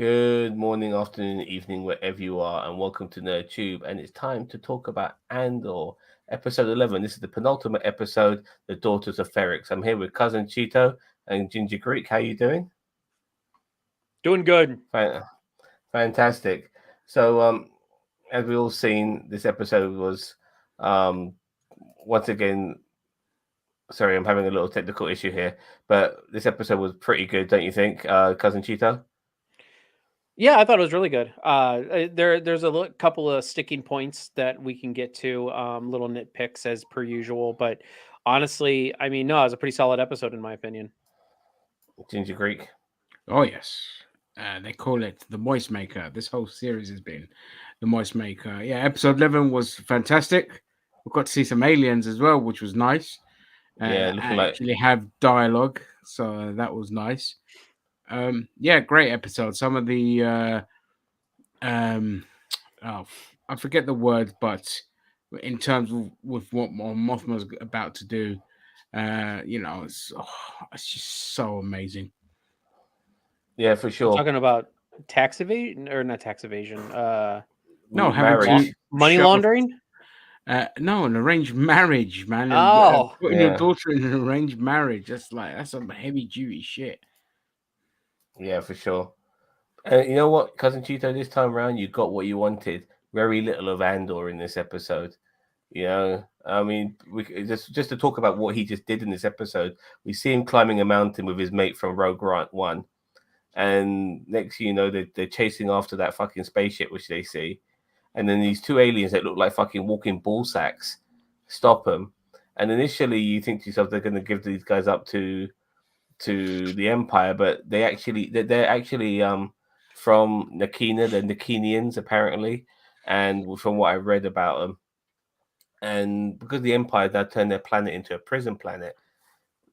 Good morning, afternoon, evening, wherever you are, and welcome to NerdTube. And it's time to talk about Andor, episode 11. This is the penultimate episode, The Daughters of Ferrix. I'm here with cousin Cheeto and Ginger Greek. How you doing? Doing good. Fantastic. So, as we all seen, this episode was um, once again. Sorry, I'm having a little technical issue here, but this episode was pretty good, don't you think, cousin Cheeto? Yeah, I thought it was really good. There's a couple of sticking points that we can get to, little nitpicks as per usual, but honestly, I mean, no, it was a pretty solid episode in my opinion. Ginger Greek. Oh yes, they call it the Moist Maker. This whole series has been the Moist Maker. Yeah, episode 11 was fantastic. We got to see some aliens as well, which was nice. Yeah, looking like Actually have dialogue, so that was nice. Yeah, great episode. Some of the I forget the word, but in terms of with what Mothma's about to do, it's just so amazing. yeah, for We're sure. talking about tax evasion or not tax evasion, No, having Marriage. to money show laundering. no, an arranged marriage, man, and Oh, putting your Yeah. daughter in an arranged marriage. That's some heavy duty shit. Yeah, for sure. And you know what, cousin Cheeto, this time around you got what you wanted. Very little of Andor in this episode. You know, I mean, just to talk about what he just did in this episode. We see him climbing a mountain with his mate from Rogue One, and next thing you know, they're chasing after that fucking spaceship, which they see, and then these two aliens that look like fucking walking ball sacks stop them. And initially, you think to yourself they're going to give these guys up to the Empire, but they're actually from Nakina, the Nakinians apparently, and from what I read about them, and because the Empire now turned their planet into a prison planet,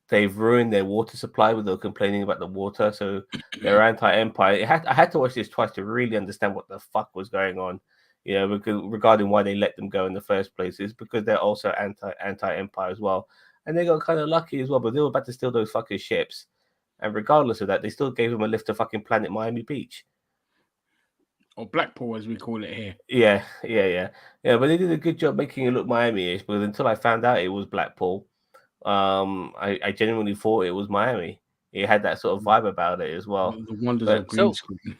they've ruined their water supply with the complaining about the water, so they're anti-Empire. I had to watch this twice to really understand what the fuck was going on. You know, because regarding why they let them go in the first place is because they're also anti-Empire as well, and they got kind of lucky as well. But they were about to steal those fucking ships, and regardless of that, they still gave them a lift to fucking Planet Miami Beach. Or Blackpool, as we call it here. Yeah. But they did a good job making it look Miami-ish. Because until I found out it was Blackpool, I genuinely thought it was Miami. It had that sort of vibe about it as well. The wonders But of green so screen.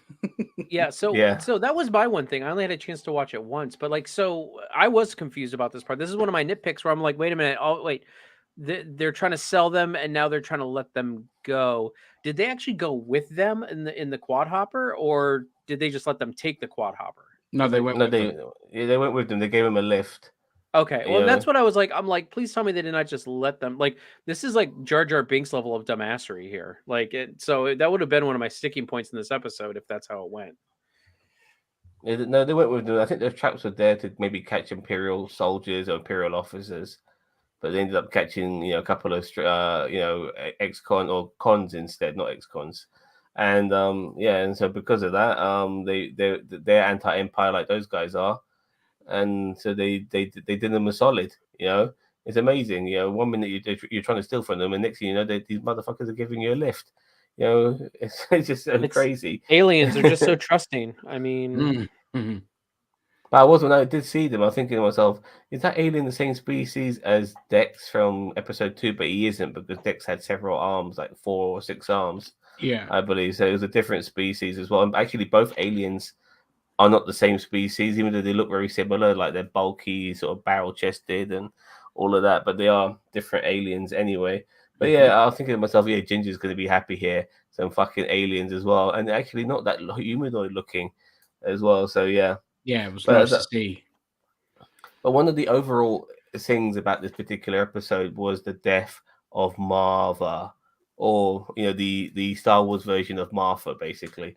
yeah, so yeah, so that was my one thing. I only had a chance to watch it once, but like, so I was confused about this part. This is one of my nitpicks where I'm like, wait a minute, oh wait, they're trying to sell them, and now they're trying to let them go. Did they actually go with them in the quad hopper, or did they just let them take the quad hopper? No, they went no, with them. they went with them. They gave him a lift. Okay, You well, know, that's what I was like. I'm like, please tell me they did not just let them. Like, this is like Jar Jar Binks level of dumbassery here. Like, that would have been one of my sticking points in this episode if that's how it went. no, they went with them. I think the traps were there to maybe catch Imperial soldiers or Imperial officers, but they ended up catching a couple of ex-con or cons instead, not ex-cons. And and so because of that, they're anti-empire like those guys are, and so they did them a solid. It's amazing. 1 minute you're trying to steal from them, and next thing you know, these motherfuckers are giving you a lift. It's just so It's crazy. aliens are just so trusting. I mean, Mhm. But when I did see them, I was thinking to myself, is that alien the same species as Dex from episode 2? But he isn't, because Dex had several arms, like 4 or 6 arms, Yeah. I believe. So it was a different species as well. And actually, both aliens are not the same species, even though they look very similar, like they're bulky, sort of barrel chested and all of that. But they are different aliens anyway. But Mhm. yeah, I was thinking to myself, yeah, Ginger's going to be happy here. Some fucking aliens as well. And actually, not that humanoid looking as well. So yeah. Yeah, it was But nice to see. But one of the overall things about this particular episode was the death of Martha, or the Star Wars version of Martha, basically.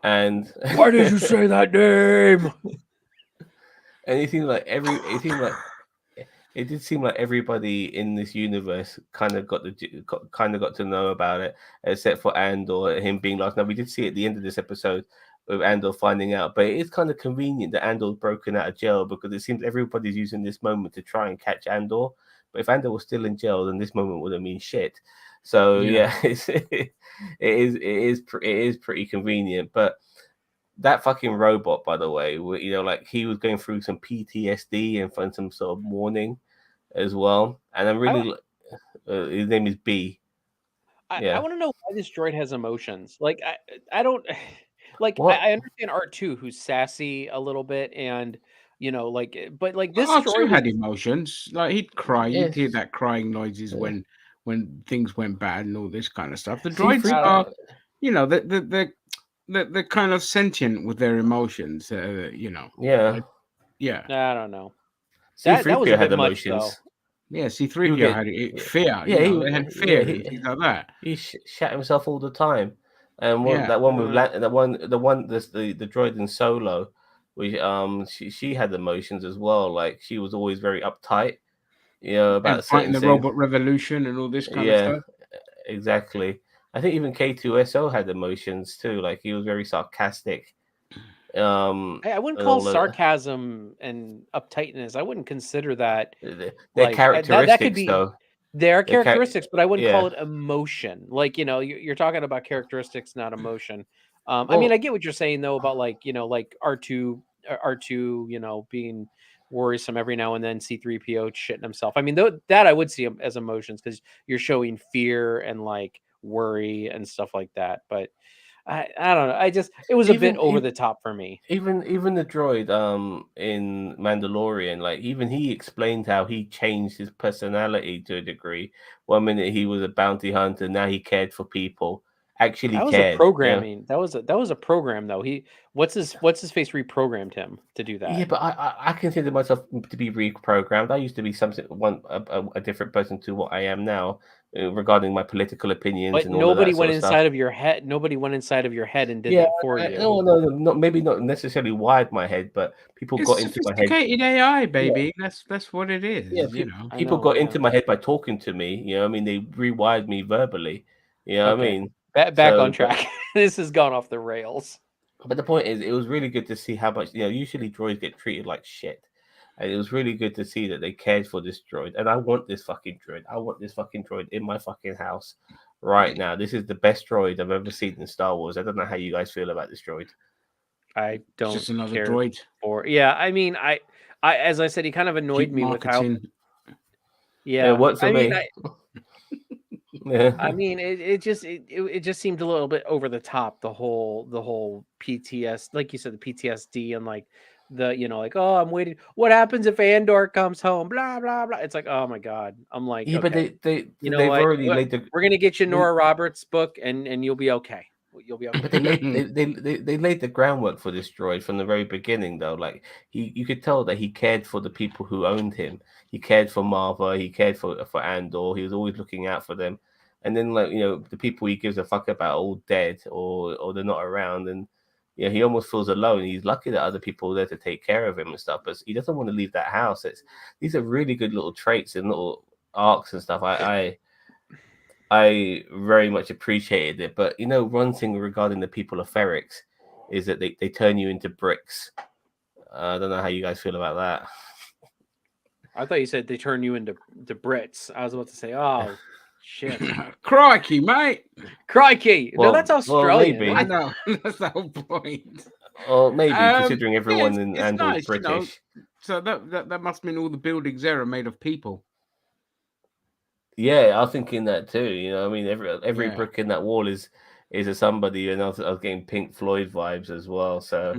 And why did you say that name? and it did seem like everybody in this universe kind of got to know about it, except for Andor, him being lost. Now we did see at the end of this episode with Andor finding out, but it is kind of convenient that Andor's broken out of jail, because it seems everybody's using this moment to try and catch Andor. But if Andor was still in jail, then this moment would have mean shit. So Yeah. yeah, it is pretty convenient. But that fucking robot, by the way, you know, like he was going through some PTSD and some sort of mourning as well. And I'm really, his name is B. I Yeah. want to know why this droid has emotions. Like I don't like What? I understand R2 who's sassy a little bit and you know like but like this R2 droid had emotions. Like he'd cry. You'd hear Yes. that crying noises when things went bad and all this kind of stuff. The See, droids are, you know, they're kind of sentient with their emotions. You know. yeah. Yeah. I don't know. That was C-3PO a had bit much though. emotions. Yeah, He C-3PO would get had fear. yeah, You know, they had fear and things like that. he shat himself all the time. And Yeah. that one with the droid in Solo, which she had emotions as well. Like she was always very uptight, you know, And about fighting certain the things. robot revolution and all this kind of Yeah, stuff. exactly. I think even K2SO had emotions too. Like he was very sarcastic. I wouldn't and call all the- sarcasm and uptightness. I wouldn't consider that their like characteristics that could be though. their Their characteristics, but I wouldn't yeah. call it emotion. Like, you know, you're talking about characteristics, not emotion. I Well- mean, I get what you're saying though about like, you know, like R2, you know, being worrisome every now and then, C-3PO shitting himself. I mean, that I would see as emotions because you're showing fear and like worry and stuff like that. But I don't know. It was a bit over the top for me. Even the droid in Mandalorian, like even he explained how he changed his personality to a degree. One minute he was a bounty hunter, now he cared for people. Actually That was cared. a programming. That was a program though. What's his face reprogrammed him to do that. Yeah, but I consider myself to be reprogrammed. I used to be a different person to what I am now regarding my political opinions But and all of that nobody sort went of stuff. inside of your head. Nobody went inside of your head and did Yeah, that for you. no, maybe not necessarily wired my head, but people It's got into my head. sophisticated AI, baby. That's what it is. Yeah, you know. people got into my head by talking to me. You know, what I mean, they rewired me verbally. You know, what I Okay. mean, Back on track. This has gone off the rails. But the point is, it was really good to see how much, you know, usually droids get treated like shit. And it was really good to see that they cared for this droid. And I want this fucking droid. I want this fucking droid in my fucking house right now. This is the best droid I've ever seen in Star Wars. I don't know how you guys feel about this droid. I don't Just another care droid. for. Yeah, I mean, I as I said, he kind of annoyed me with how. Yeah, it worked for me. I mean, it just seemed a little bit over the top. The whole PTS, like you said, the PTSD and like the, you know, like, oh, I'm waiting. What happens if Andor comes home? Blah blah blah. It's like, oh my god. I'm like, yeah, okay. but they've what? already laid the. We're gonna get you Nora Roberts' book, and you'll be okay. You'll be okay. But they laid the groundwork for this droid from the very beginning, though. Like you could tell that he cared for the people who owned him. He cared for Marva. He cared for Andor. He was always looking out for them. And then, like, you know, the people he gives a fuck about are all dead or they're not around. And yeah, he almost feels alone. He's lucky that other people are there to take care of him and stuff. But he doesn't want to leave that house. These are really good little traits and little arcs and stuff. I very much appreciated it. But, you know, one thing regarding the people of Ferrix is that they turn you into bricks. I don't know how you guys feel about that. I thought you said they turn you into Brits. I was about to say, oh, shit. Crikey, mate. Crikey. No, that's Australian. Well, maybe. I know. That's the whole point. Or maybe, considering everyone yeah, in it's Andor is nice, you know. British. So that must mean all the buildings there are made of people. Yeah, I was thinking that too. You know, I mean, every Yeah. brick in that wall is a somebody, and I was getting Pink Floyd vibes as well. So,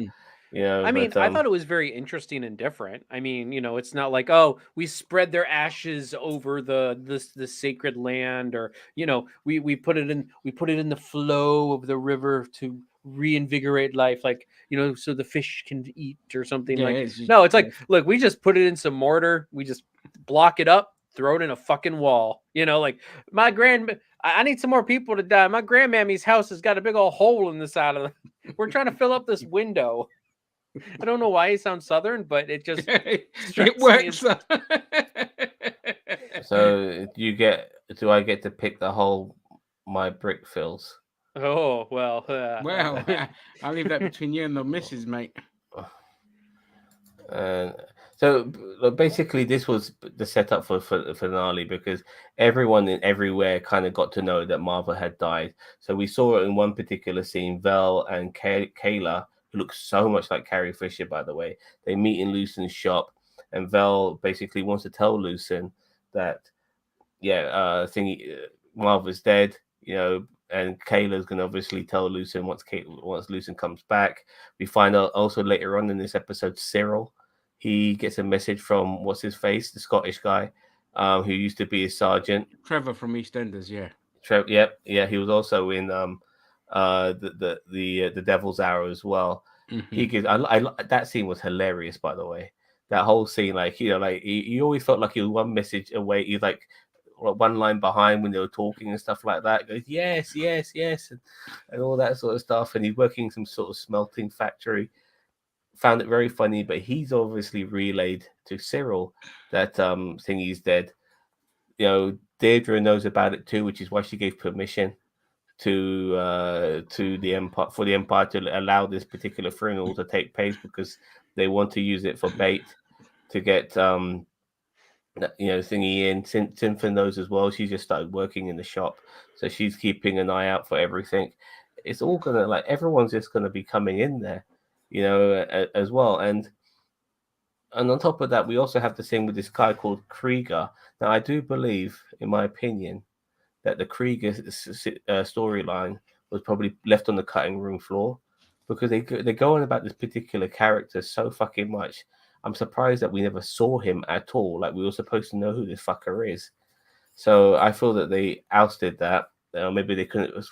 you know, I mean, I thought it was very interesting and different. I mean, you know, it's not like, oh, we spread their ashes over the sacred land, or, you know, we put it in the flow of the river to reinvigorate life, like, you know, so the fish can eat or something. Yeah, like, it's just- no, it's like, look, we just put it in some mortar, we just block it up, throw it in a fucking wall. You know, like I need some more people to die. My grandmammy's house has got a big old hole in the side of it. We're trying to fill up this window. I don't know why he sounds southern, but it just it works. So do I get to pick the whole my brick fills? Oh well. Well, I'll leave that between you and the missus, mate. So basically, this was the setup for the finale, because everyone everywhere kind of got to know that Marva had died. So we saw it in one particular scene. Vel and Kayla who looks so much like Carrie Fisher, by the way. They meet in Lucen's shop, and Vel basically wants to tell Lucen that, Martha's dead, and Kayla's gonna obviously tell Lucen once Lucen comes back. We find out also later on in this episode, Cyril, he gets a message from what's his face, the Scottish guy, who used to be a sergeant. Trevor from EastEnders, yeah. Yeah, he was also in the Devil's Hour as well. Mm-hmm. He gives that scene was hilarious, by the way. That whole scene, like he always felt like he was one message away. He's like one line behind when they were talking and stuff like that. He goes, yes, yes, yes, and all that sort of stuff. And he's working in some sort of smelting factory. Found it very funny, but he's obviously relayed to Cyril that Thingy's dead. Deirdre knows about it too, which is why she gave permission to the Empire to allow this particular funeral to take place, because they want to use it for bait to get Thingy in. Syntha knows as well. She just started working in the shop, so she's keeping an eye out for everything. It's all gonna, everyone's just gonna be coming in there, as well. And on top of that, we also have the thing with this guy called Krieger. Now, I do believe, in my opinion, that the Krieger storyline was probably left on the cutting room floor, because they're going about this particular character so fucking much. I'm surprised that we never saw him at all. Like, we were supposed to know who this fucker is. So I feel that they ousted that. Maybe they couldn't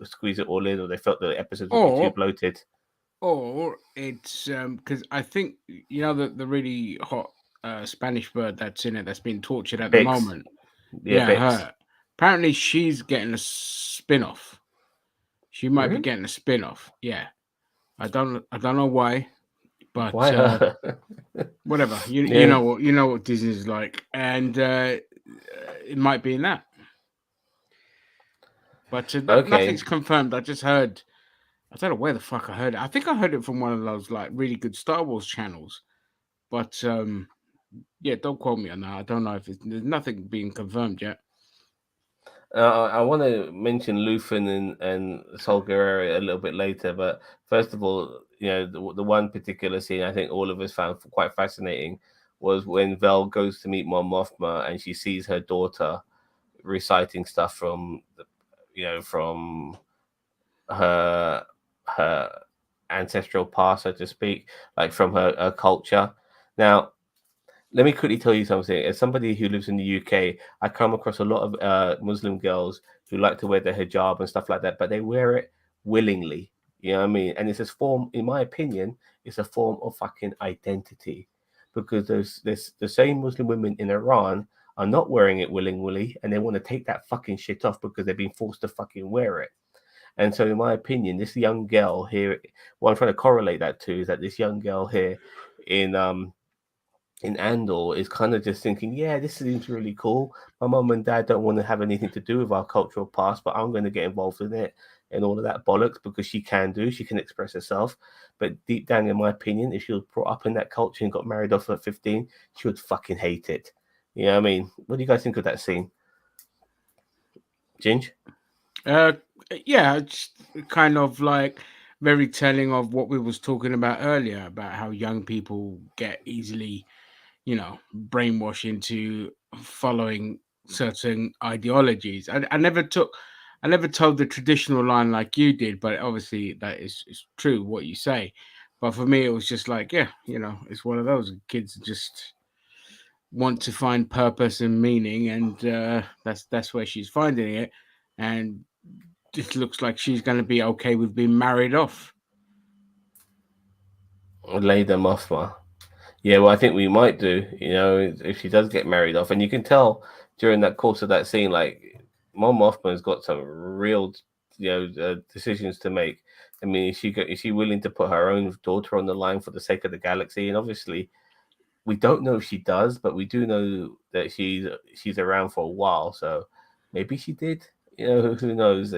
squeeze it all in, or they felt the episodes would be too bloated. Or it's because I think the really hot Spanish bird that's in it, that's being tortured at the moment. Yeah, her. Apparently, she's getting a spin-off. She might be getting a spin-off. Yeah, I don't know why, but why her? Whatever. You know what Disney's like, and it might be in that. But nothing's confirmed. I just heard. I don't know where the fuck I heard it. I think I heard it from one of those really good Star Wars channels. But don't quote me on that. I don't know if there's nothing being confirmed yet. I want to mention Luthen and Sol Guerrero a little bit later, but first of all, the one particular scene I think all of us found quite fascinating was when Vel goes to meet Mon Mothma and she sees her daughter reciting stuff from from her ancestral past, so to speak, like from her culture. Now, let me quickly tell you something. As somebody who lives in the UK, I come across a lot of Muslim girls who like to wear the hijab and stuff like that, but they wear it willingly. You know what I mean? And it's a form, in my opinion, it's a form of fucking identity, because there's the same Muslim women in Iran are not wearing it willingly, and they want to take that fucking shit off because they've been forced to fucking wear it. And so, in my opinion, this young girl here, what I'm trying to correlate that to is that this young girl here in Andor is kind of just thinking, yeah, this seems really cool. My mom and dad don't want to have anything to do with our cultural past, but I'm going to get involved in it and all of that bollocks, because she can express herself. But deep down, in my opinion, if she was brought up in that culture and got married off at 15, she would fucking hate it. You know what I mean? What do you guys think of that scene? Ginge? Yeah, it's kind of very telling of what we was talking about earlier, about how young people get easily, brainwashed into following certain ideologies. I never told the traditional line like you did, but obviously that is true what you say. But for me, it was just it's one of those kids just want to find purpose and meaning, and that's where she's finding it, and it looks like she's going to be okay with being married off. Lay them off, ma. Yeah, well, I think we might do, if she does get married off. And you can tell during that course of that scene, Mon Mothma's got some real, decisions to make. I mean, is she willing to put her own daughter on the line for the sake of the galaxy? And obviously, we don't know if she does, but we do know that she's around for a while. So maybe she did. Who knows?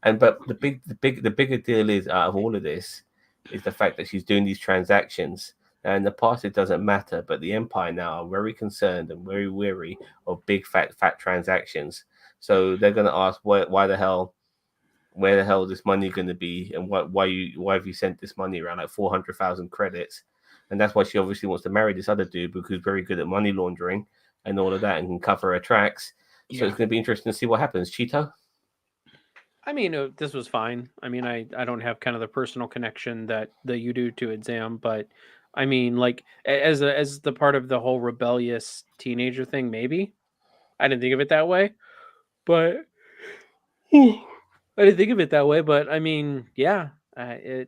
But the bigger deal is, out of all of this, is the fact that she's doing these transactions. And in the past, it doesn't matter, but the Empire now are very concerned and very weary of big fat transactions. So they're going to ask, why the hell where the hell is this money going to be, and why have you sent this money around, like 400,000 credits? And that's why she obviously wants to marry this other dude, because he's very good at money laundering and all of that, and can cover her tracks. So it's going to be interesting to see what happens. Cheeto? I mean, this was fine. I mean, I don't have kind of the personal connection that you do to Exam, but I mean, like as the part of the whole rebellious teenager thing, maybe. I didn't think of it that way, but I didn't think of it that way. But I mean, yeah, it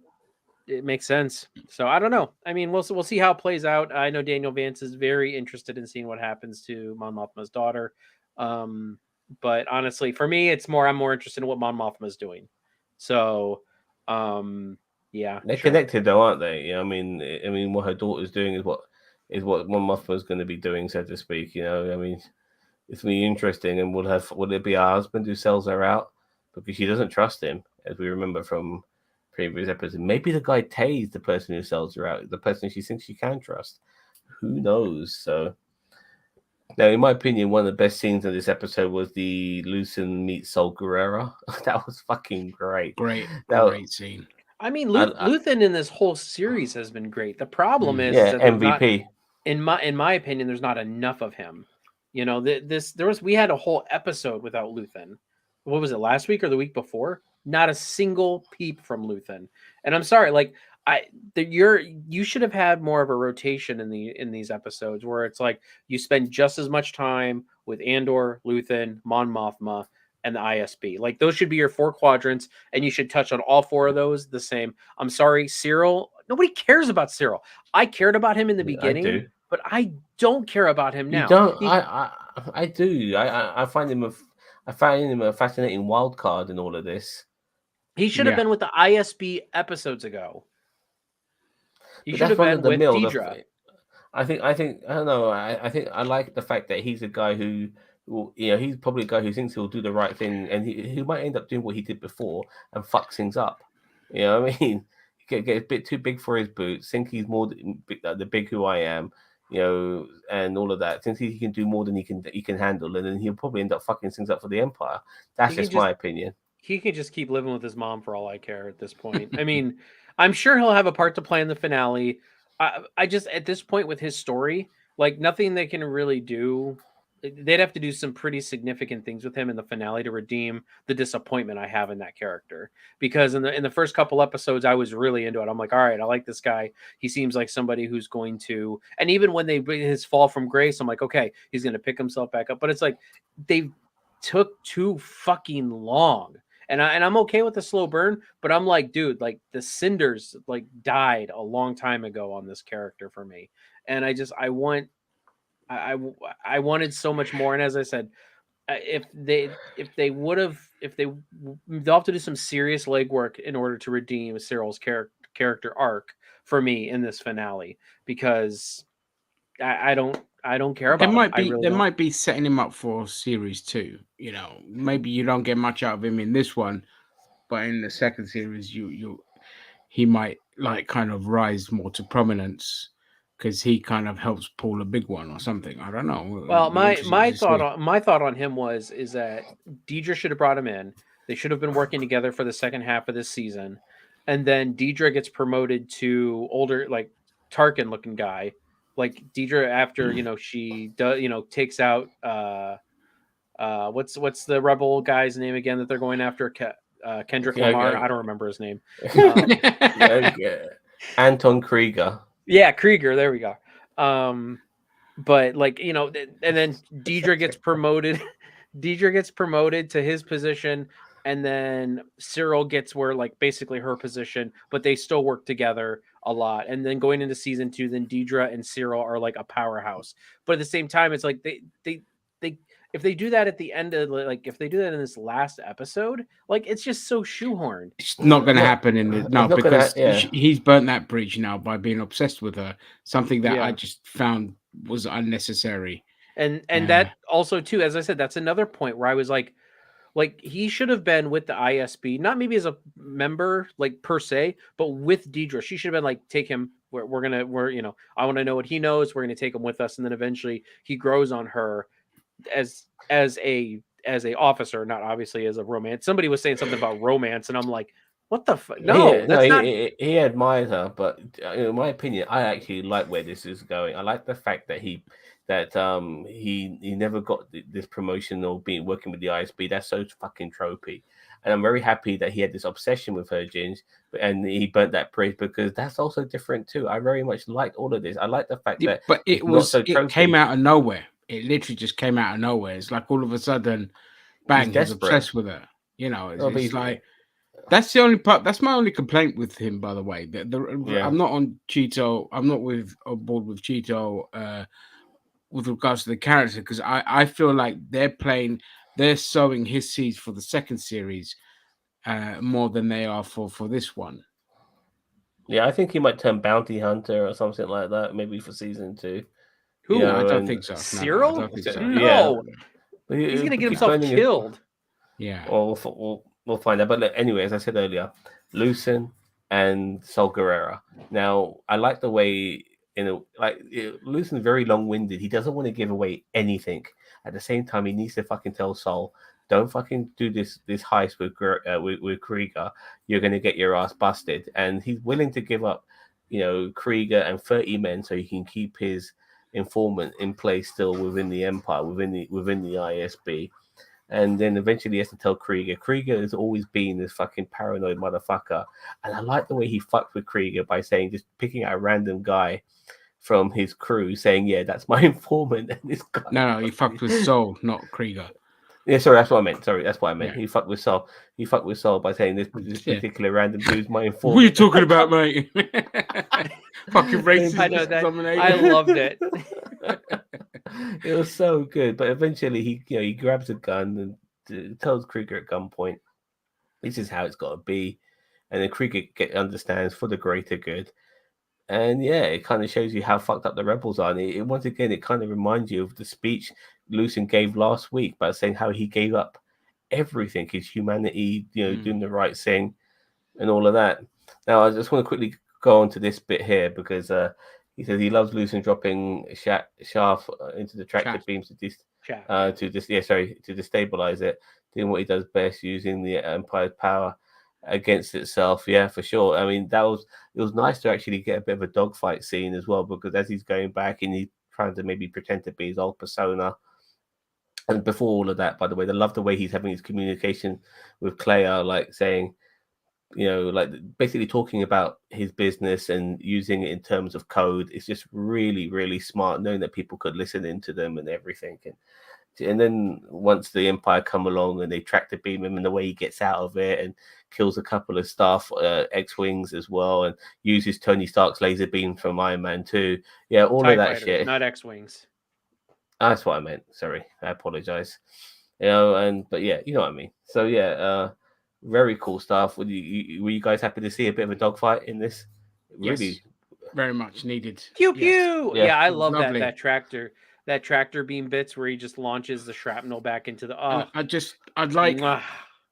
makes sense. So I don't know. I mean, we'll see how it plays out. I know Daniel Vance is very interested in seeing what happens to Mon Mothma's daughter. But honestly, for me, I'm more interested in what Mon Mothma is doing. So, yeah, They're connected though, aren't they? You know, I mean, what her daughter's doing is what Mon Mothma's going to be doing, so to speak. You know, I mean, it's really interesting. And will it be her husband who sells her out because she doesn't trust him, as we remember from previous episodes? Maybe the guy Tay's the person who sells her out, the person she thinks she can trust. Who knows? So. Now, in my opinion, one of the best scenes of this episode was the Lucen meets Sol Guerrera. That was fucking great. Great scene. I mean, Luthen in this whole series has been great. The problem is that MVP. In my opinion, there's not enough of him. You know, we had a whole episode without Luthen. What was it, last week or the week before? Not a single peep from Luthen. And I'm sorry, like you should have had more of a rotation in these episodes where it's like you spend just as much time with Andor, Luthen, Mon Mothma, and the ISB. Like those should be your 4 quadrants, and you should touch on all 4 of those the same. I'm sorry, Cyril. Nobody cares about Cyril. I cared about him in the beginning, but I don't care about him now. You don't? I do. I find him a fascinating wild card in all of this. He should have been with the ISB episodes ago. He should have been with Deidre. I think I don't know. I think I like the fact that he's a guy who, you know, he's probably a guy who thinks he'll do the right thing, and he might end up doing what he did before and fuck things up. You know what I mean? Get a bit too big for his boots. Think he's more the big who I am, you know, and all of that. Thinks he can do more than he can handle, and then he'll probably end up fucking things up for the Empire. That's just my opinion. He can just keep living with his mom for all I care at this point. I mean, I'm sure he'll have a part to play in the finale. I just, at this point with his story, like nothing they can really do. They'd have to do some pretty significant things with him in the finale to redeem the disappointment I have in that character. Because in the first couple episodes, I was really into it. I'm like, all right, I like this guy. He seems like somebody who's going to, and even when they bring his fall from grace, I'm like, okay, he's going to pick himself back up. But it's like, they took too fucking long. And I'm okay with the slow burn, but I'm like, dude, like the cinders like died a long time ago on this character for me. And I wanted so much more. And as I said, they'll have to do some serious legwork in order to redeem Cyril's character arc for me in this finale, because I don't care about him. They might be setting him up for series 2. You know, maybe you don't get much out of him in this one, but in the second series, he might like kind of rise more to prominence because he kind of helps pull a big one or something. I don't know. Well, my thought on him is that Deidre should have brought him in. They should have been working together for the second half of this season, and then Deidre gets promoted to older, like Tarkin looking guy. Like Deidre, after she does, takes out what's the rebel guy's name again that they're going after? Kendrick Lamar. I don't remember his name. Anton Krieger. Yeah, Krieger. There we go. But like and then Deidre gets promoted. Deidre gets promoted to his position, and then Cyril gets where like basically her position, but they still work together a lot. And then going into season 2, then Deidre and Cyril are like a powerhouse. But at the same time, it's like they if they do that at the end of if they do that in this last episode, like it's just so shoehorned. It's not going to happen because he's burnt that bridge now by being obsessed with her. Something that I just found was unnecessary. And that also too, as I said, that's another point where I was like he should have been with the ISB, not maybe as a member like per se, but with Deidre. She should have been like, take him. I want to know what he knows. We're going to take him with us, and then eventually he grows on her as a as a officer, not obviously as a romance. Somebody was saying something about romance, and I'm like, what the fuck? No, No, that's not. he admires her, but in my opinion, I actually like where this is going. I like the fact that he never got this promotion or being working with the ISB. That's so fucking tropey, and I'm very happy that he had this obsession with her, Ginge, and he burnt that bridge because that's also different too. I very much liked all of this. I like the fact that but it's not so it came tropey. out of nowhere. It literally just came out of nowhere. It's like all of a sudden, bang, he's desperate. obsessed with her. You know, Oh, it's like that's the only part. That's my only complaint with him, by the way. Yeah. I'm not on Cheeto. I'm not on board with Cheeto with regards to the character because I feel like they're sowing his seeds for the second series more than they are for this one. Yeah, I think he might turn bounty hunter or something like that, maybe for season 2. Who? You No, I know, don't and think so. Cyril? No, I don't think so. No, But he's gonna get keep himself burning killed. Yeah. Well, we'll find out. But look, anyway, as I said earlier, Lucen and Sol Guerrera. Now, I like the way Lucen's very long-winded. He doesn't want to give away anything. At the same time, he needs to fucking tell Sol, don't fucking do this heist with Krieger. You're gonna get your ass busted. And he's willing to give up, Krieger and 30 men so he can keep his informant in place still within the Empire, within the ISB. And then eventually he has to tell Krieger. Krieger has always been this fucking paranoid motherfucker. And I like the way he fucked with Krieger by saying, just picking out a random guy from his crew, saying, yeah, that's my informant. And this guy. No, he fucked with Sol, not Krieger. Yeah, sorry, that's what I meant. Sorry, that's what I meant. Yeah. He fucked with Sol. He fucked with Sol by saying this particular random dude's my informant. What are you talking about, mate? Fucking racist. I know that. I loved it. It was so good, but eventually he grabs a gun and tells Krieger at gunpoint, "This is how it's got to be," and then Krieger understands for the greater good. And yeah, it kind of shows you how fucked up the rebels are. And it once again, it kind of reminds you of the speech Lucen gave last week about saying how he gave up everything, his humanity, doing the right thing, and all of that. Now, I just want to quickly go on to this bit here because he says he loves Lucen dropping shaft into the tractor beams to destabilize it, doing what he does best, using the Empire's power against itself. Yeah, for sure. I mean, it was nice to actually get a bit of a dogfight scene as well, because as he's going back and he's trying to maybe pretend to be his old persona. And before all of that, by the way, I love the way he's having his communication with Clea, like saying, like basically talking about his business and using it in terms of code. It's just really, really smart, knowing that people could listen into them and everything. And then once the Empire come along and they tractor beam him, and the way he gets out of it and kills a couple of staff X-wings as well, and uses Tony Stark's laser beam from Iron Man 2. Yeah, all TIE of that fighters, shit. not X-wings. That's what I meant. Sorry, I apologize. But yeah, you know what I mean. So yeah, very cool stuff. Were you guys happy to see a bit of a dogfight in this? Yes, really, very much needed. Pew pew. Yes. Yeah, I love Lovely. that tractor beam bits where he just launches the shrapnel back into the. Oh, I'd like. mwah.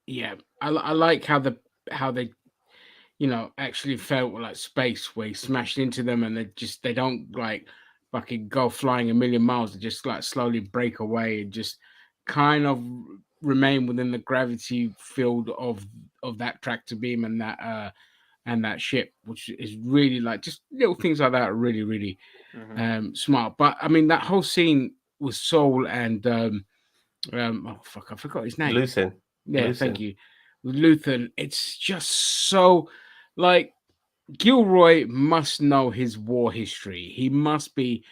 Yeah, I like how they, actually felt like space where he smashed into them and they don't like fucking go flying a million miles. They just like slowly break away and just kind of remain within the gravity field of that tractor beam and that ship, which is really like just little things like that are really, really smart. But I mean, that whole scene with Sol and oh fuck, I forgot his name. Lucen. Yeah, Lucen. thank you. With Luthen, it's just so like Gilroy must know his war history. He must be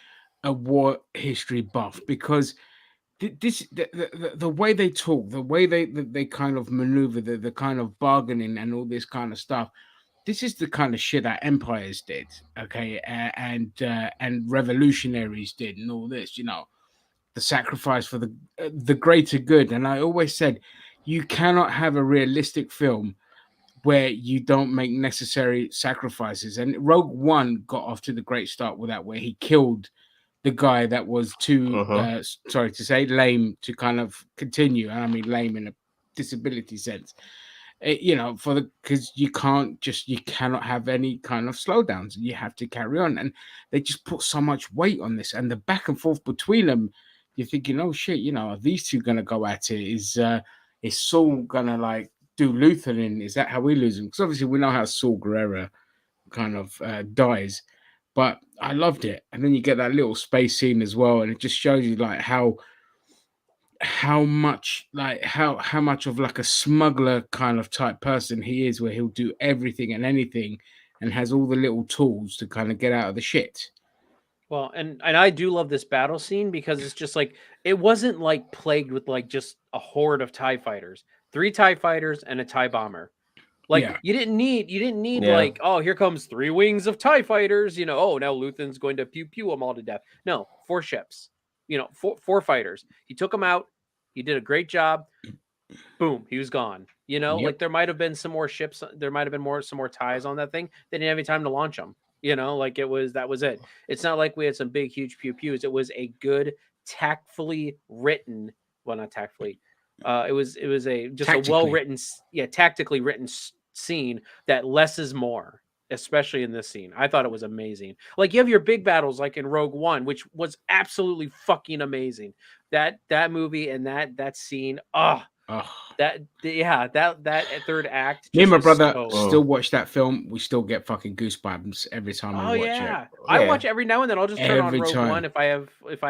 a war history buff, because the way they talk, the way they kind of maneuver, the kind of bargaining and all this kind of stuff. This is the kind of shit that empires did, okay, and revolutionaries did, and all this, the sacrifice for the greater good. And I always said, you cannot have a realistic film where you don't make necessary sacrifices. And Rogue One got off to the great start with that, where he killed the guy that was too, sorry to say, lame to kind of continue. And I mean lame in a disability sense. Because you cannot have any kind of slowdowns. You have to carry on. And they just put so much weight on this, and the back and forth between them you're thinking, oh shit, are these two gonna go at it? Is Saul gonna like do Luther, and is that how we lose him? Because obviously we know how Saul Guerrero kind of dies, but I loved it. And then you get that little space scene as well, and it just shows you like how much like how much of like a smuggler kind of type person he is, where he'll do everything and anything and has all the little tools to kind of get out of the shit. Well, and I do love this battle scene because it's just like it wasn't like plagued with like just a horde of TIE fighters. 3 TIE fighters and a TIE bomber. Like Yeah. you didn't need Yeah. like, oh, here comes 3 wings of TIE fighters, oh, now Luthen's going to pew pew them all to death. No, 4 ships. 4 fighters. He took them out. He did a great job. Boom, he was gone. Yep. Like there might have been some more ships, there might have been some more TIEs on that thing. They didn't have any time to launch them. Like that was it. It's not like we had some big huge pew pews. It was a good tactfully written, well, not tactfully. It was a well written, tactically written scene that less is more, especially in this scene. I thought it was amazing. Like you have your big battles like in Rogue One, which was absolutely fucking amazing. That movie and that scene, that third act. Me and my brother still watch that film. We still get fucking goosebumps every time we watch it. I watch every now and then. I'll just turn on Rogue One if I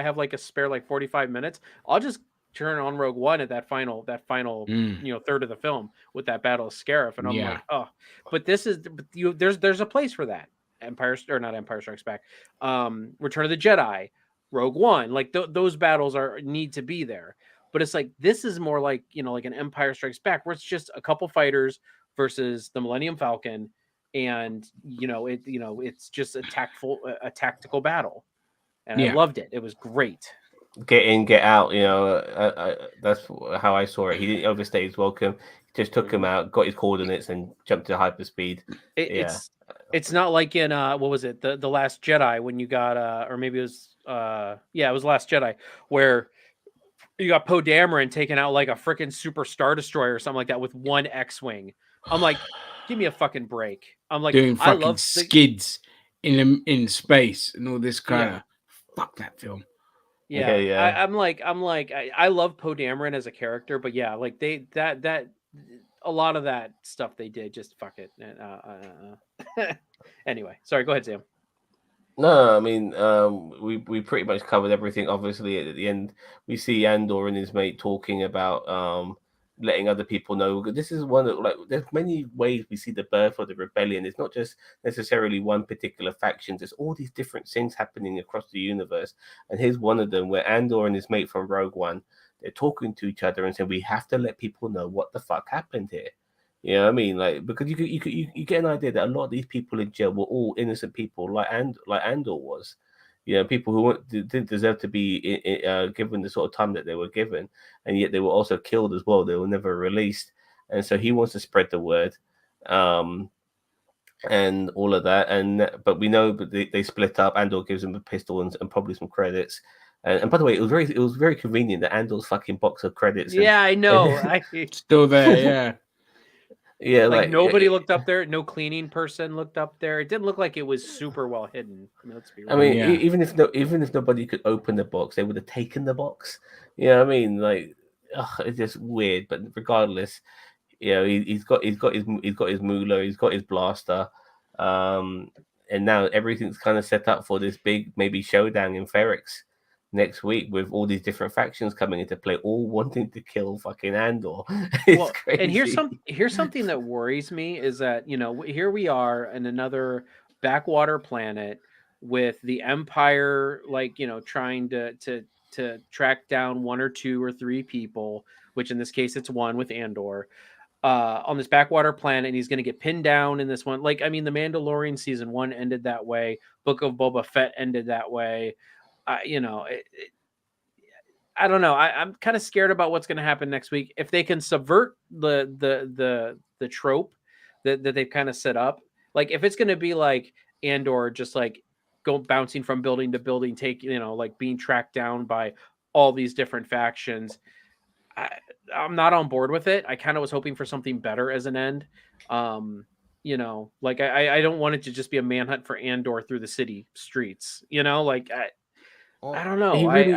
have like a spare like 45 minutes. I'll just turn on Rogue One at that final third of the film with that battle of Scarif, and I'm like, oh. But this is there's a place for that. Not Empire Strikes Back, Return of the Jedi, Rogue One, like those battles need to be there. But it's like this is more like like an Empire Strikes Back, where it's just a couple fighters versus the Millennium Falcon, and it's just a tactical battle, and I loved it. It was great. Get in, get out. That's how I saw it. He didn't overstay his welcome. He just took him out, got his coordinates, and jumped to hyperspeed. It's not like in what was it, the Last Jedi, when you got or maybe it was it was Last Jedi, where you got Poe Dameron taking out like a freaking super Star Destroyer or something like that with one X-wing. I'm like, give me a fucking break. I'm like, doing fucking skids in space and all this kind of fuck that film. Yeah. I'm like, I love Poe Dameron as a character, but yeah, like that a lot of that stuff they did, just fuck it. Anyway, sorry, go ahead, Sam. No, I mean, we pretty much covered everything. Obviously, at the end, we see Andor and his mate talking about letting other people know. This is one of there's many ways we see the birth of the rebellion. It's not just necessarily one particular faction. There's all these different things happening across the universe. And here's one of them where Andor and his mate from Rogue One, they're talking to each other and saying, we have to let people know what the fuck happened here. You know what I mean? Like, because you get an idea that a lot of these people in jail were all innocent people, like Andor was. People who didn't deserve to be given the sort of time that they were given, and yet they were also killed as well. They were never released, and so he wants to spread the word, and all of that. But we know that they split up. Andor gives him a pistol and probably some credits. And by the way, it was very convenient that Andor's fucking box of credits. Yeah, I know. Still there, yeah. Yeah, like nobody looked up there. No cleaning person looked up there. It didn't look like it was super well hidden. Let's be real. Even if nobody could open the box, they would have taken the box. You know what I mean? Like, it's just weird. But regardless, he's got his moolah, he's got his blaster, and now everything's kind of set up for this big maybe showdown in Ferrix next week, with all these different factions coming into play, all wanting to kill fucking Andor. It's crazy. And here's something that worries me is that here we are in another backwater planet with the Empire, trying to track down 1 or 2 or 3 people, which in this case it's 1 with Andor, on this backwater planet, and he's going to get pinned down in this one. Like, I mean, the Mandalorian season 1 ended that way. Book of Boba Fett ended that way. I don't know. I'm kind of scared about what's going to happen next week. If they can subvert the trope that they've kind of set up, like if it's going to be like Andor, just like bouncing from building to building, like being tracked down by all these different factions, I'm not on board with it. I kind of was hoping for something better as an end. I don't want it to just be a manhunt for Andor through the city streets. I don't know. he Well, I really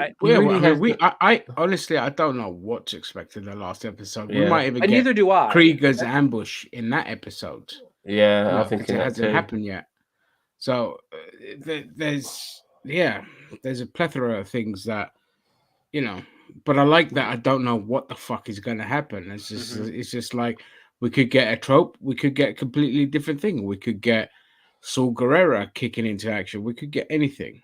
mean, has. I honestly, I don't know what to expect in the last episode. We Yeah, might even and get neither do I. Krieger's ambush in that episode, yeah, I'm because thinking it that hasn't too. happened yet. So there's a plethora of things that you know, but I like that I don't know what the fuck is going to happen. Mhm. It's just like we could get a trope, we could get a completely different thing, we could get Saul Guerrero kicking into action, we could get anything.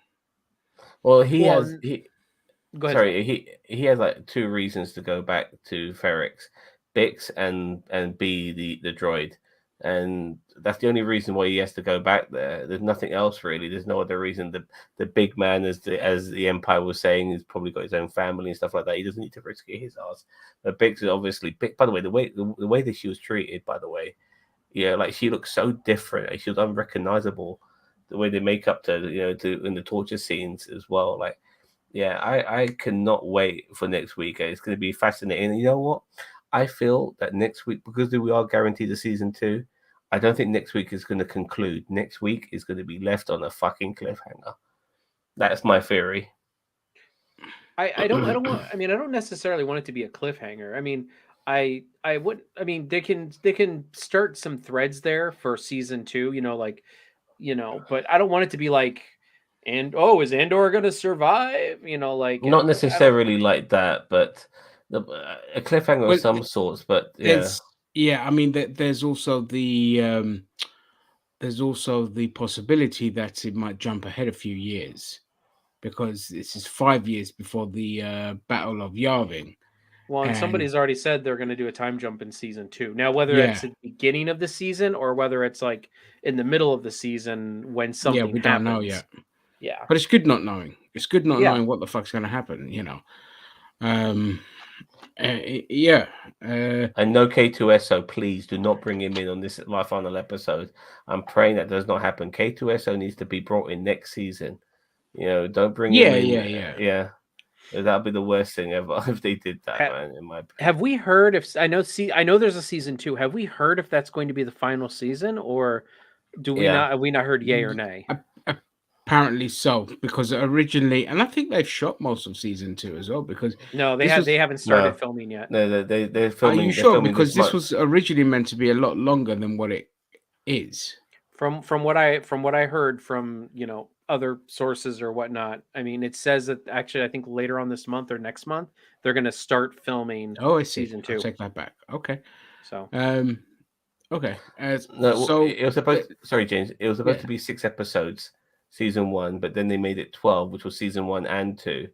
Well, Well, go ahead, Scott. he has like two reasons to go back to Ferrix, Bix and B the droid, and that's the only reason why he has to go back there. There's nothing else really. There's no other reason. The big man, as the Empire was saying, has probably got his own family and stuff like that. He doesn't need to risk it his ass. But Bix is obviously Bix. By the way, the way that she was treated, by the way, yeah, like she looks so different. Like, she was unrecognizable. The way they make up to to in the torture scenes as well, like yeah, I cannot wait for next week. It's going to be fascinating. And you know what? I feel that next week, because we are guaranteed a season two, I don't think next week is going to conclude. Next week is going to be left on a fucking cliffhanger. That's my theory. I don't want. I mean, I don't necessarily want it to be a cliffhanger. I mean, I would. I mean, they can start some threads there for season two. Like but I don't want it to be like, and oh, is Andor gonna survive? Like Not I don't. necessarily like that, but a cliffhanger of Well, some sorts. But yeah, there's I mean, there's also the possibility that it might jump ahead a few years because this is 5 years before the Battle of Yavin, Well, and and somebody's already said they're going to do a time jump in season two. Now, whether it's yeah, at the beginning of the season or whether it's like in the middle of the season when yeah, something we don't know happens. yet. Yeah. But it's good not knowing. It's good not Yeah. knowing what the fuck's going to happen. Um, yeah. and no K2SO, please do not bring him in on this my final episode. I'm praying that does not happen. K2SO needs to be brought in next season. Don't bring him Yeah, in. yeah, yeah. Yeah, that'd be the worst thing ever if they did that, Ha- man. In my opinion. have we heard if I know there's a season two. Have we heard if that's going to be the final season or do we Yeah. not have we not heard yay or nay? Apparently so, because originally, and I think they've shot most of season 2 as well. Because No, this was, they haven't No, started filming yet. no, they're are you filming. They're sure? filming Because this this month. was originally meant to be a lot longer than what it is. From what I heard from, other sources or whatnot. I mean, it says that actually I think later on this month or next month they're going to start filming Oh, I see. season I'll 2. take that back. Okay. So, Okay. No, So it was supposed. Sorry, James. It was supposed yeah. to be 6 episodes, season one, but then they made it 12, which was season one and two.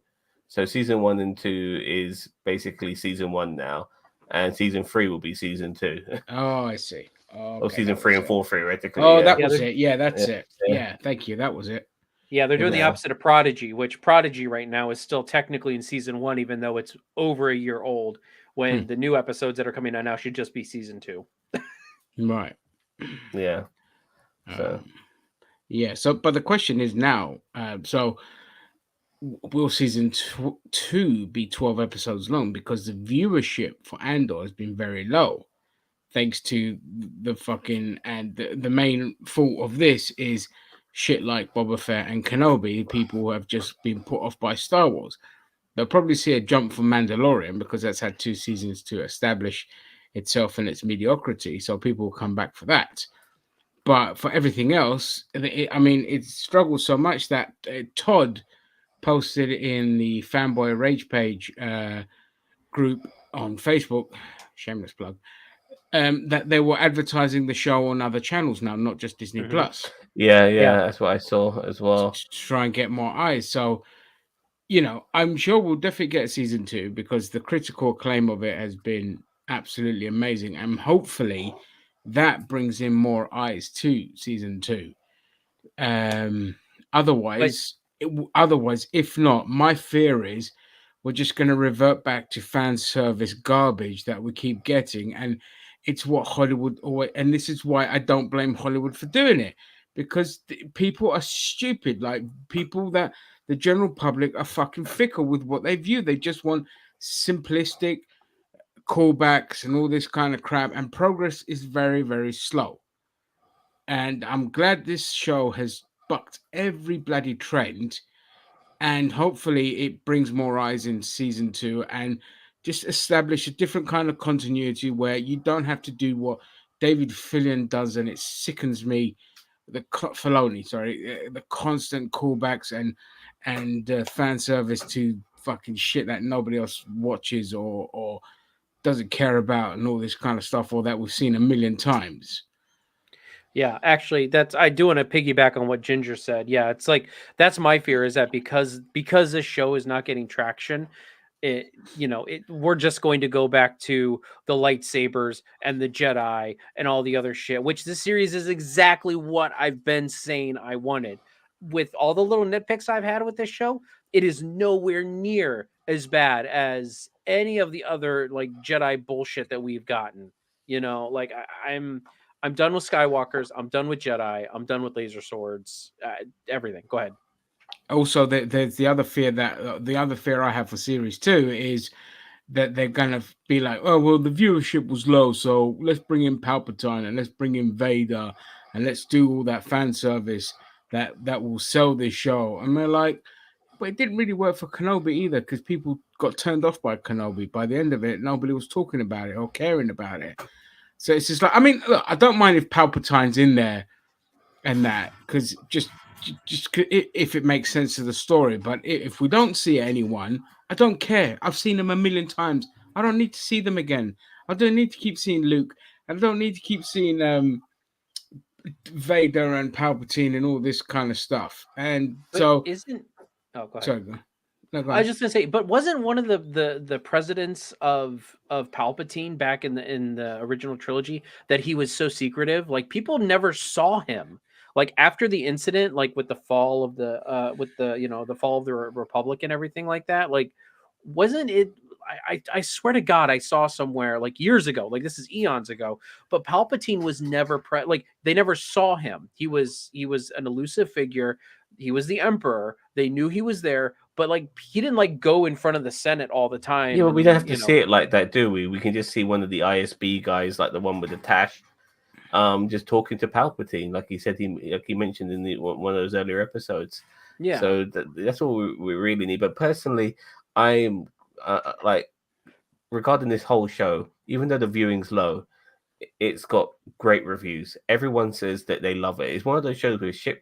So season one and two is basically season one now, and season three will be season two, Oh, I see. or Okay, season that three was and it. four theoretically. Oh, Yeah, that yeah, was they're it. Yeah, that's yeah, it. yeah, Yeah, thank you. That was it. they're doing the yeah. opposite of Prodigy, which Prodigy right now is still technically in season 1 even though it's over a year old when the new episodes that are coming out now should just be season 2. Right. Yeah. So Yeah. So, but the question is now. So, will season 2 be 12 episodes long? Because the viewership for Andor has been very low, thanks to the fucking and the main fault of this is shit like Boba Fett and Kenobi. People who have just been put off by Star Wars. They'll probably see a jump from Mandalorian because that's had 2 seasons to establish itself and its mediocrity. So people will come back for that. But for everything else, I mean, it struggled so much that Todd posted in the Fanboy Rage page group on Facebook, shameless plug, that they were advertising the show on other channels now, not just Disney Plus, yeah, Yeah. that's what I saw as well. to try and get more eyes. So, I'm sure we'll definitely get season 2 because the critical acclaim of it has been absolutely amazing. And hopefully that brings in more eyes to season 2. Um, But otherwise, if not, my fear is we're just going to revert back to fan service garbage that we keep getting, and it's what Hollywood always. And this is why I don't blame Hollywood for doing it, because people are stupid. Like people that the general public are fucking fickle with what they view. They just want simplistic callbacks and all this kind of crap, and progress is very, very slow. And I'm glad this show has bucked every bloody trend and hopefully it brings more eyes in season 2 and just establish a different kind of continuity where you don't have to do what David Fillion does, and it sickens me. Filoni, sorry, the constant callbacks and fan service to fucking shit that nobody else watches or doesn't care about, and all this kind of stuff, or that we've seen a million times. Yeah, actually, I do want to piggyback on what Ginger said. Yeah, it's like that's my fear, is that because this show is not getting traction, we're just going to go back to the lightsabers and the Jedi and all the other shit, which this series is exactly what I've been saying I wanted. With all the little nitpicks I've had with this show, it is nowhere near as bad as any of the other like Jedi bullshit that we've gotten. Like I'm done with Skywalkers. I'm done with Jedi. I'm done with laser swords. Everything. Go ahead. Also, there's the other fear I have for series 2 is that they're gonna be like, oh well, the viewership was low, so let's bring in Palpatine and let's bring in Vader and let's do all that fan service that will sell this show. And they're like, but it didn't really work for Kenobi either, because people got turned off by Kenobi. By the end of it, nobody was talking about it or caring about it. So it's just like, I mean, look, I don't mind if Palpatine's in there and that, because just if it makes sense to the story. But if we don't see anyone, I don't care. I've seen them a million times. I don't need to see them again. I don't need to keep seeing Luke. I don't need to keep seeing Vader and Palpatine and all this kind of stuff. And But so, isn't oh go ahead. sorry, no, go I was just gonna say, but wasn't one of the presidents of Palpatine back in the original trilogy that he was so secretive? Like people never saw him. Like after the incident, like with the fall of the fall of the Republic and everything like that. Like, wasn't it? I swear to God, I saw somewhere like years ago. Like this is eons ago. But Palpatine was never like they never saw him. He was an elusive figure. He was the Emperor. They knew he was there, but like he didn't like go in front of the Senate all the time. Yeah, but we don't have to you know, see it like that, do we? We can just see one of the ISB guys, like the one with the tash, just talking to Palpatine, like he mentioned in one of those earlier episodes. yeah. So that's all we really need. But personally, I'm like, regarding this whole show, even though the viewing's low, it's got great reviews. Everyone says that they love it. It's one of those shows with shit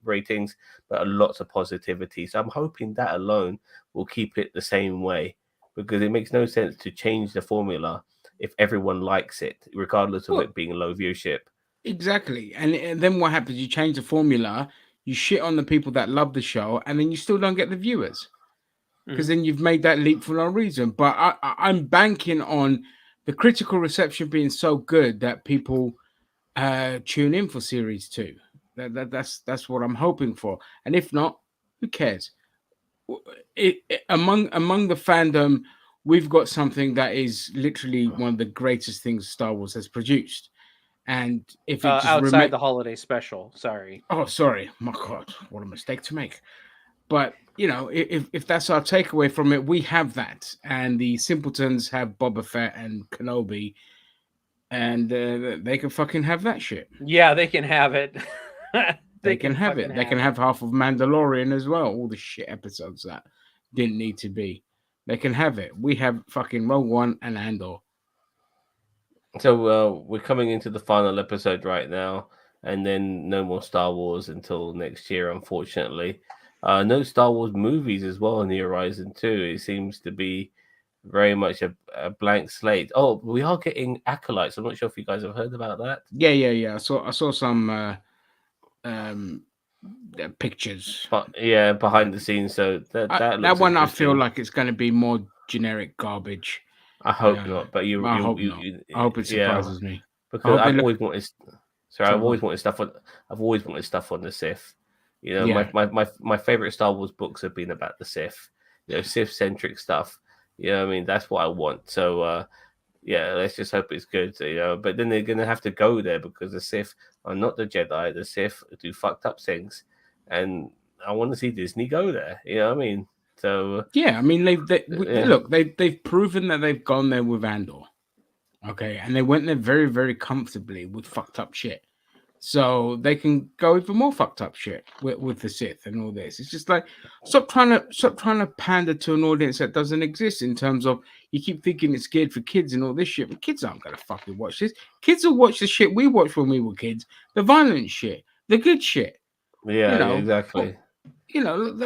ratings, but lots of positivity. So I'm hoping that alone will keep it the same way, because it makes no sense to change the formula if everyone likes it, regardless of it being low viewership. Exactly. And then what happens? You change the formula, you shit on the people that love the show, and then you still don't get the viewers, because then you've made that leap for no reason. But I'm banking on the critical reception being so good that people tune in for series 2. That's what I'm hoping for. And if not, who cares? Among the fandom, we've got something that is literally one of the greatest things Star Wars has produced. And if it just outside the holiday special, sorry. Oh, sorry, my God, what a mistake to make. But if that's our takeaway from it, we have that, and the simpletons have Boba Fett and Kenobi, and they can fucking have that shit. Yeah, they can have it. They can have it. They can have half of Mandalorian as well. All the shit episodes that didn't need to be. They can have it. We have fucking Rogue One and Andor. So we're coming into the final episode right now, and then no more Star Wars until next year, unfortunately. No Star Wars movies as well on the horizon too. It seems to be very much a blank slate. Oh, we are getting Acolytes. I'm not sure if you guys have heard about that. Yeah. I saw some pictures. But yeah, behind the scenes. So that one I feel like it's going to be more generic garbage. I hope not, but I hope not. I hope it surprises me. Because I've always wanted. Sorry, I've always wanted stuff on. I've always wanted stuff on the Sith. My favorite Star Wars books have been about the Sith. Sith centric stuff. I mean, that's what I want. So let's just hope it's good. But then they're gonna have to go there because the Sith are not the Jedi. The Sith do fucked up things, and I want to see Disney go there. You know what I mean? So yeah, I mean they've proven that they've gone there with Andor, okay, and they went there very, very comfortably with fucked up shit. so they can go even more fucked up shit with the Sith and all this. It's just like stop trying to pander to an audience that doesn't exist. In terms of you keep thinking it's geared for kids and all this shit, but kids aren't gonna fucking watch this. Kids will watch the shit we watched when we were kids, the violent shit, the good shit. Yeah, You yeah, know, exactly.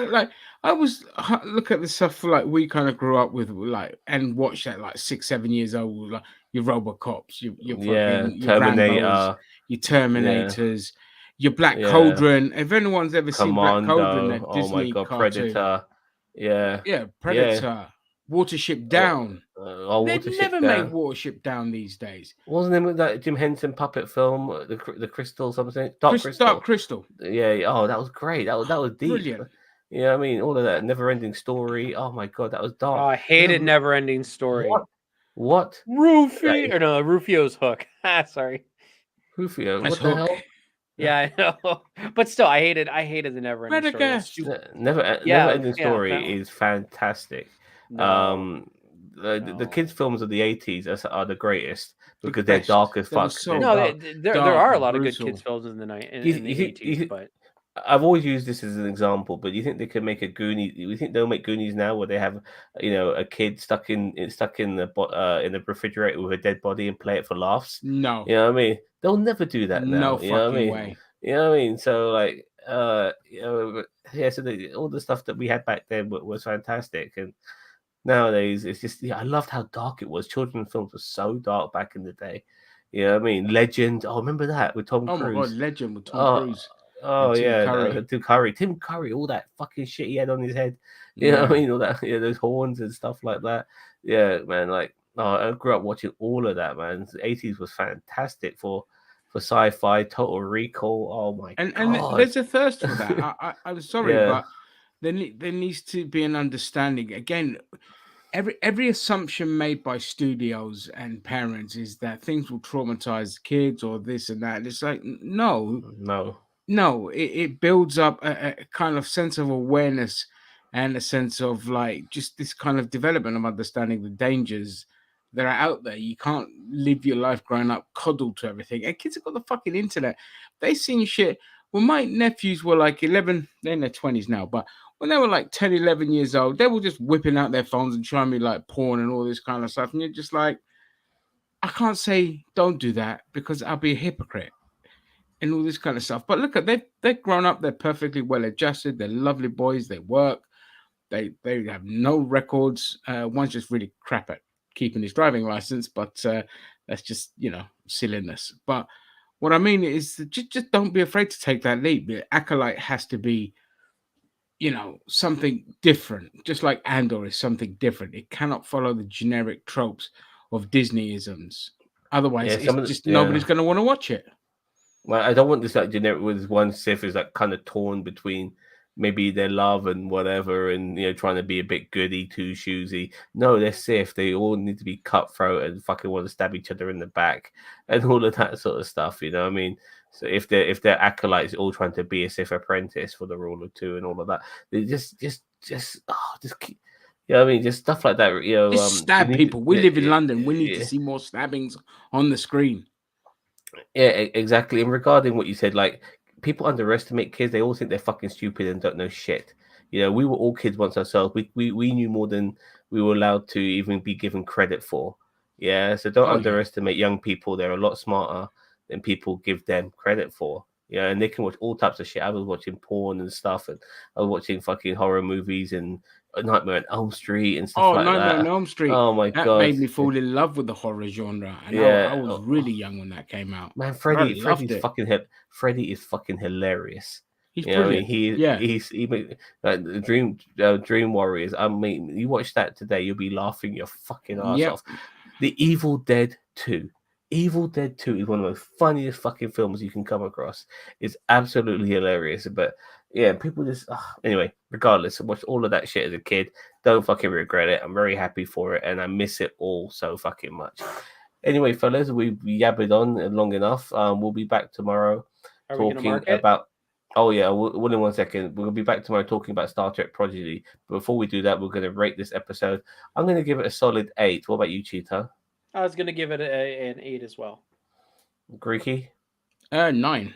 like I was look at the stuff like we kind of grew up with, like, and watched at like 6, 7 years old, like your RoboCops, your Yeah, fucking your Rambos, Terminator. your Yeah, Terminators, your Black yeah. Cauldron. If anyone's ever seen Black Cauldron, Commando. that Oh my Disney god, cartoon, Predator. Yeah, yeah, yeah. Predator, Watership Oh, Down. They'd Watership never make Down. Watership Down these days. Wasn't it with that Jim Henson puppet film, the Crystal something, Dark Dark Crystal? Crystal, Yeah. Oh, that was great. That was deep. brilliant. Yeah, I mean, all of that never-ending story. Oh my god, that was Oh, dark. I hated Never Ending Story. What? Rufio or no, Rufio's Hook. Sorry. Rufio? That's What the Hook. hell? Yeah, I know. But still, I hated the Never Ending Story. That's Radagast. stupid. Never Yeah, ending yeah, that story one. is fantastic. No, The kids' no. films of the 80s are the greatest The because they're best. dark as They were fuck. so No, Dark. there dark are a and lot of good kids brutal. films in the night You, in the you think 80s, you, but I've always used this as an example, but you think they could make a Goonies? You think they'll make Goonies now, where they have, a kid stuck in the refrigerator with a dead body and play it for laughs? No, You know what I mean? They'll never do that no now. You know what I fucking mean? way. You know what I mean? So like, yeah. So all the stuff that we had back then was fantastic, and nowadays it's just, I loved how dark it was. Children's films were so dark back in the day. You know what I mean? Legend. Oh, remember that with Tom Oh my god, Cruise? Legend with Tom Oh, Cruise oh and Tim yeah, Curry. Tim Curry, all that fucking shit he had on his head. You know what I Yeah. mean? All that, those horns and stuff like that. Yeah, man. Like, I grew up watching all of that, man. The 80s was fantastic for sci-fi. Total Recall. Oh my And god. there's a thirst for that. I'm sorry, Yeah, but there needs to be an understanding. Again, every assumption made by studios and parents is that things will traumatize kids or this and that. It's like no, no, no, it builds up a kind of sense of awareness and a sense of like just this kind of development of understanding the dangers that are out there. You can't live your life growing up coddled to everything. And kids have got the fucking internet. They seen shit. When my nephews were like 11, they're in their 20s now, but when they were like 10, 11 years old, they were just whipping out their phones and showing me like porn and all this kind of stuff. And you're just like, I can't say don't do that because I'll be a hypocrite and all this kind of stuff. But look at they've grown up. They're perfectly well adjusted. They're lovely boys. They work. They have no records. One's just really crap at keeping his driving license, but that's just silliness. But what I mean is just don't be afraid to take that leap. The Acolyte has to be something different, just like Andor is something different. It cannot follow the generic tropes of Disneyisms. Otherwise, yeah. it's Some of just yeah. nobody's going to want to watch it. Well, I don't want this like generic with one Sith is like kind of torn between maybe their love and whatever, and trying to be a bit goody two shoesy. No, they're Sith. They all need to be cutthroat and fucking want to stab each other in the back and all of that sort of stuff. You know what I mean? So if they're acolytes all trying to be a Sith apprentice for the rule of two and all of that, they just keep. I mean, just stuff like that. Just stab people. We live in London. We need to see more stabbings on the screen. Yeah, exactly. And regarding what you said, like people underestimate kids. They all think they're fucking stupid and don't know shit. We were all kids once ourselves. We knew more than we were allowed to even be given credit for. Yeah, so don't Oh, yeah. underestimate young people. They're a lot smarter than people give them credit for. Yeah, and they can watch all types of shit. I was watching porn and stuff, and I was watching fucking horror movies and Nightmare on Elm Street and stuff like Nightmare on that. Elm Street. Oh my That god. made me fall in love with the horror genre. And I Yeah. was really young when that came out. Man, But I loved Freddy's it. Freddy is fucking hilarious. He's You know what I mean? brilliant. Yeah. He's even like the Dream Warriors. I mean, you watch that today, you'll be laughing your fucking ass Yep. off. The Evil Dead 2. Evil Dead 2 is one of the most funniest fucking films you can come across. It's absolutely hilarious. But yeah, people just anyway, regardless, I watched all of that shit as a kid. Don't fucking regret it. I'm very happy for it, and I miss it all so fucking much. Anyway, fellas, we've yabbered on long enough. We'll be back tomorrow are we going to talking mark it? about. Oh yeah, we'll in 1 second. We'll be back tomorrow talking about Star Trek Prodigy. But before we do that, we're going to rate this episode. I'm going to give it a solid 8. What about you, Cheetah? I was going to give it an 8 as well. Greeky? 9.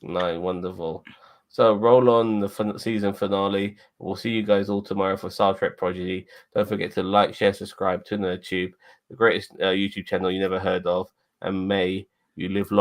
No, wonderful. So roll on the season finale. We'll see you guys all tomorrow for Star Trek Prodigy. Don't forget to like, share, subscribe to NerdTube, the greatest YouTube channel you never heard of. And may you live long.